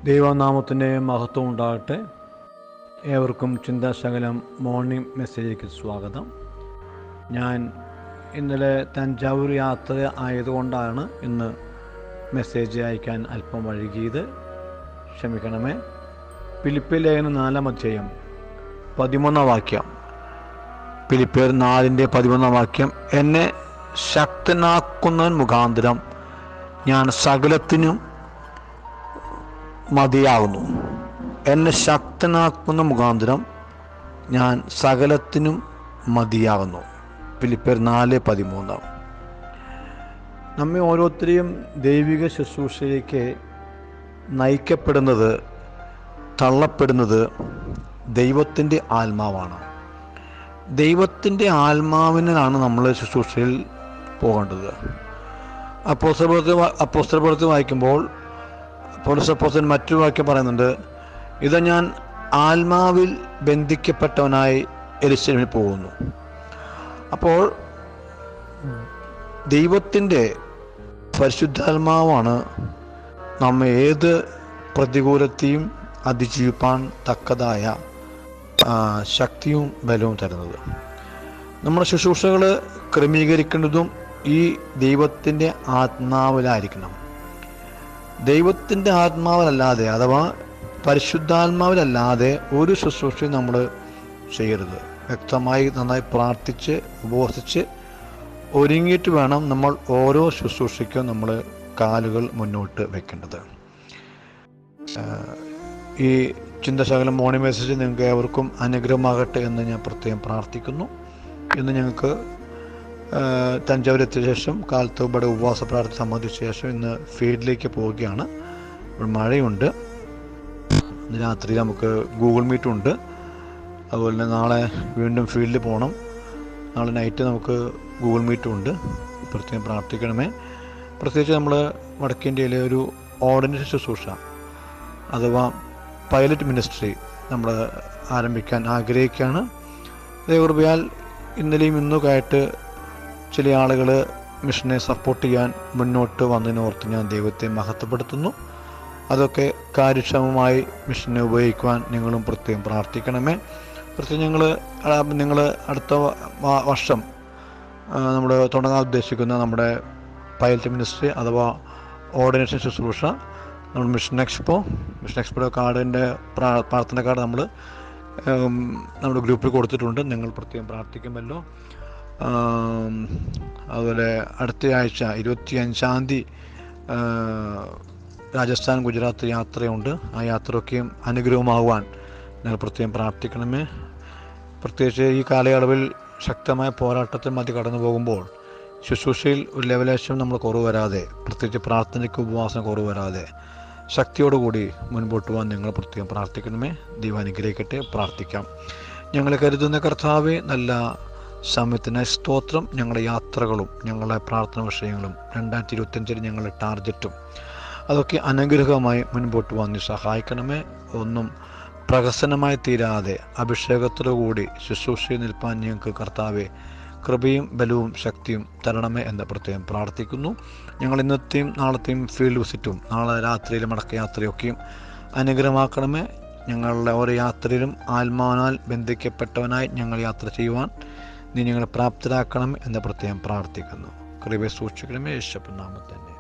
ദൈവനാമത്തിൻ്റെ മഹത്വം ഉണ്ടാകട്ടെ. ഏവർക്കും ചിന്താശകലം മോർണിംഗ് മെസ്സേജിലേക്ക് സ്വാഗതം. ഞാൻ ഇന്നലെ തഞ്ചാവൂർ യാത്ര ആയതുകൊണ്ടാണ് ഇന്ന് മെസ്സേജ് അയക്കാൻ അല്പം വൈകിയത്, ക്ഷമിക്കണമേ. ഫിലിപ്പിയർ ലേഖനം 4-ാം അധ്യായം 13-ാം വാക്യം. ഫിലിപ്പിയർ 4:13 വാക്യം. എന്നെ ശക്തനാക്കുന്നവൻ മുഖാന്തരം ഞാൻ സകലത്തിനും മതിയാകുന്നു. എന്നെ ശക്തനാക്കുന്ന മുഖാന്തരം ഞാൻ സകലത്തിനും മതിയാകുന്നു. ഫിലിപ്പിയർ 4:13. നമ്മെ ഓരോരുത്തരെയും ദൈവിക ശുശ്രൂഷയിലേക്ക് നയിക്കപ്പെടുന്നത്, തള്ളപ്പെടുന്നത് ദൈവത്തിൻ്റെ ആത്മാവാണ്. ദൈവത്തിൻ്റെ ആത്മാവിനാണ് നമ്മൾ ശുശ്രൂഷയിൽ പോകേണ്ടത്. അപ്പോസ്തലപ്രവൃത്തി വായിക്കുമ്പോൾ പൗലോസ് മറ്റൊരു വാക്യം പറയുന്നുണ്ട്, ഇത് ഞാൻ ആത്മാവിൽ ബന്ധിക്കപ്പെട്ടവനായി യെരൂശലേമിൽ പോകുന്നു. അപ്പോൾ ദൈവത്തിൻ്റെ പരിശുദ്ധാത്മാവാണ് നമ്മെ ഏത് പ്രതികൂലത്തെയും അതിജീവിപ്പാൻ തക്കതായ ശക്തിയും ബലവും തരുന്നത്. നമ്മുടെ ശുശ്രൂഷകൾ ക്രമീകരിക്കേണ്ടതും ഈ ദൈവത്തിൻ്റെ ആത്മാവിലായിരിക്കണം. ദൈവത്തിൻ്റെ ആത്മാവിലല്ലാതെ, അഥവാ പരിശുദ്ധാത്മാവിലല്ലാതെ ഒരു ശുശ്രൂഷയും നമ്മൾ ചെയ്യരുത്. വ്യക്തമായി നന്നായി പ്രാർത്ഥിച്ച് ഉപവസിച്ച് ഒരുങ്ങിയിട്ട് വേണം നമ്മൾ ഓരോ ശുശ്രൂഷയ്ക്കും നമ്മൾ കാലുകൾ മുന്നോട്ട് വെക്കേണ്ടത്. ഈ ചിന്താശകലം മോർണിംഗ് മെസ്സേജ് നിങ്ങൾക്ക് ഏവർക്കും അനുഗ്രഹമാകട്ടെ എന്ന് ഞാൻ പ്രത്യേകം പ്രാർത്ഥിക്കുന്നു. ഇന്ന് ഞങ്ങൾക്ക് തഞ്ചാവൂരെത്തിയ ശേഷം കാലത്ത് ഇവിടെ ഉപവാസ പ്രാർത്ഥന സംബന്ധിച്ച ശേഷം ഇന്ന് ഫീൽഡിലേക്ക് പോവുകയാണ്. ഇവിടെ മഴയുണ്ട്. ഇന്ന് രാത്രി നമുക്ക് ഗൂഗിൾ മീറ്റുണ്ട്. അതുപോലെ തന്നെ നാളെ വീണ്ടും ഫീൽഡിൽ പോകണം. നാളെ നൈറ്റ് നമുക്ക് ഗൂഗിൾ മീറ്റും ഉണ്ട്. പ്രത്യേകം പ്രാർത്ഥിക്കണമേ. പ്രത്യേകിച്ച് നമ്മൾ വടക്കേ ഇന്ത്യയിലെ ഒരു ഓർഡിനറി ശുശ്രൂഷ അഥവാ പൈലറ്റ് മിനിസ്ട്രി നമ്മൾ ആരംഭിക്കാൻ ആഗ്രഹിക്കുകയാണ്. ദൈവകൃപയാൽ ഇന്നലെയും ഇന്നുമായിട്ട് ചില ആളുകൾ മിഷനെ സപ്പോർട്ട് ചെയ്യാൻ മുന്നോട്ട് വന്നതിനോർത്ത് ഞാൻ ദൈവത്തെ മഹത്വപ്പെടുത്തുന്നു. അതൊക്കെ കാര്യക്ഷമമായി മിഷനെ ഉപയോഗിക്കുവാൻ നിങ്ങളും പ്രത്യേകം പ്രാർത്ഥിക്കണമേ. പ്രത്യേകം നിങ്ങൾ അടുത്ത വർഷം നമ്മൾ തുടങ്ങാൻ ഉദ്ദേശിക്കുന്ന നമ്മുടെ പൈലറ്റ് മിനിസ്ട്രി അഥവാ ഓർഡിനേഷൻ ശുശ്രൂഷ നമ്മൾ മിഷൻ എക്സ്പോ കാർഡിൻ്റെ പ്രാർത്ഥന കാർഡ് നമ്മൾ നമ്മുടെ ഗ്രൂപ്പിൽ കൊടുത്തിട്ടുണ്ട്. നിങ്ങൾ പ്രത്യേകം പ്രാർത്ഥിക്കുമല്ലോ. അതുപോലെ അടുത്ത ആഴ്ച 25-ാം തീയതി രാജസ്ഥാൻ ഗുജറാത്ത് യാത്രയുണ്ട്. ആ യാത്രയൊക്കെയും അനുഗ്രഹമാകുവാൻ നിങ്ങൾ പ്രത്യേകം പ്രാർത്ഥിക്കണമേ. പ്രത്യേകിച്ച് ഈ കാലയളവിൽ ശക്തമായ പോരാട്ടത്തിൽ മതി കടന്നു പോകുമ്പോൾ ശുശ്രൂഷയിൽ ഒരു ലെവലേശം നമ്മൾ കുറവ് വരാതെ, പ്രത്യേകിച്ച് പ്രാർത്ഥനയ്ക്ക് ഉപവാസം കുറവ് വരാതെ ശക്തിയോടുകൂടി മുൻപോട്ട് പോകാൻ നിങ്ങൾ പ്രത്യേകം പ്രാർത്ഥിക്കണമേ. ദൈവം അനുഗ്രഹിക്കട്ടെ. പ്രാർത്ഥിക്കാം. ഞങ്ങളെ കരുതുന്ന കർത്താവേ, നല്ല സമയത്തിനായി സ്തോത്രം. ഞങ്ങളുടെ യാത്രകളും ഞങ്ങളുടെ പ്രാർത്ഥന വിഷയങ്ങളും 2025 ഞങ്ങളുടെ ടാർഗറ്റും അതൊക്കെ അനുഗ്രഹമായി മുൻപോട്ട് പോകാൻ സഹായിക്കണമേ. ഒന്നും പ്രഹസനമായി തീരാതെ അഭിഷേകത്തോടുകൂടി ശുശ്രൂഷയിൽ നിൽപ്പാൻ ഞങ്ങൾക്ക് കർത്താവെ കൃപയും ബലവും ശക്തിയും തരണമേ എന്ന് പ്രത്യേകം പ്രാർത്ഥിക്കുന്നു. ഞങ്ങൾ ഇന്നത്തെയും നാളത്തെയും ഫീൽഡ് വിസിറ്റും നാളെ രാത്രിയിലെ മടക്കയാത്രയൊക്കെയും അനുഗ്രഹമാക്കണമേ. ഞങ്ങളുടെ ഓരോ യാത്രയിലും ആത്മാവിനാൽ ബന്ധിക്കപ്പെട്ടവനായി ഞങ്ങൾ യാത്ര ചെയ്യുവാൻ നീ ഞങ്ങളെ പ്രാപ്തരാക്കണം എന്ന് പ്രത്യേകം പ്രാർത്ഥിക്കുന്നു. കൃപയെ സൂക്ഷിക്കണമേ. യേശുവിൻ നാമത്തിൽ തന്നെ.